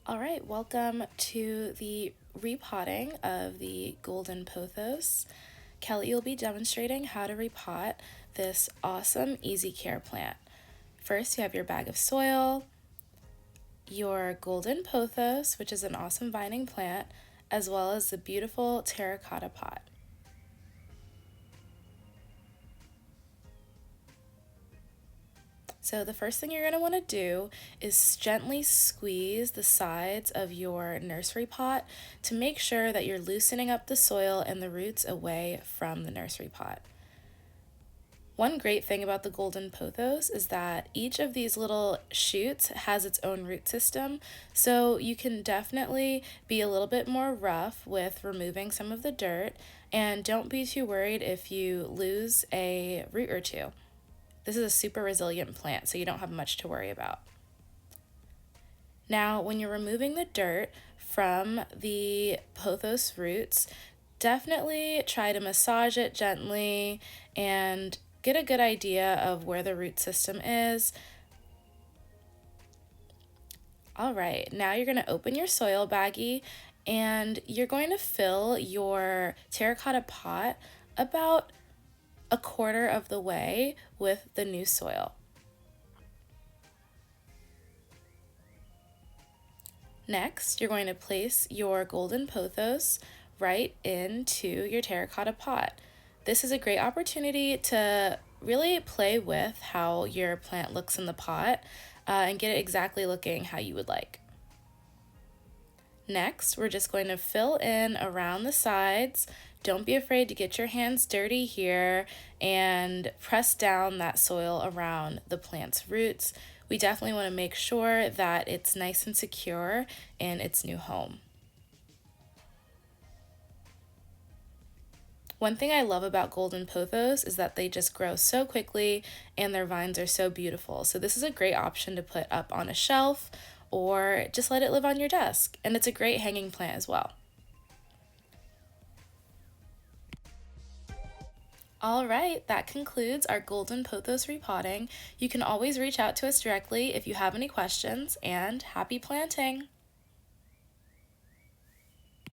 All right, welcome to the repotting of the Golden Pothos. Kelly will be demonstrating how to repot this awesome easy care plant. First, you have your bag of soil, your Golden Pothos, which is an awesome vining plant, as well as the beautiful terracotta pot. So the first thing you're going to want to do is gently squeeze the sides of your nursery pot to make sure that you're loosening up the soil and the roots away from the nursery pot. One great thing about the Golden Pothos is that each of these little shoots has its own root system, so you can definitely be a little bit more rough with removing some of the dirt, and don't be too worried if you lose a root or two. This is a super resilient plant, so you don't have much to worry about. Now, when you're removing the dirt from the pothos roots, definitely try to massage it gently and get a good idea of where the root system is. All right, now you're going to open your soil baggie and you're going to fill your terracotta pot about a quarter of the way with the new soil. Next, you're going to place your Golden Pothos right into your terracotta pot. This is a great opportunity to really play with how your plant looks in the pot and get it exactly looking how you would like. Next, we're just going to fill in around the sides. Don't be afraid to get your hands dirty here and press down that soil around the plant's roots. We definitely want to make sure that it's nice and secure in its new home. One thing I love about Golden Pothos is that they just grow so quickly and their vines are so beautiful. So this is a great option to put up on a shelf or just let it live on your desk. And it's a great hanging plant as well. All right, that concludes our Golden Pothos repotting. You can always reach out to us directly if you have any questions, and happy planting!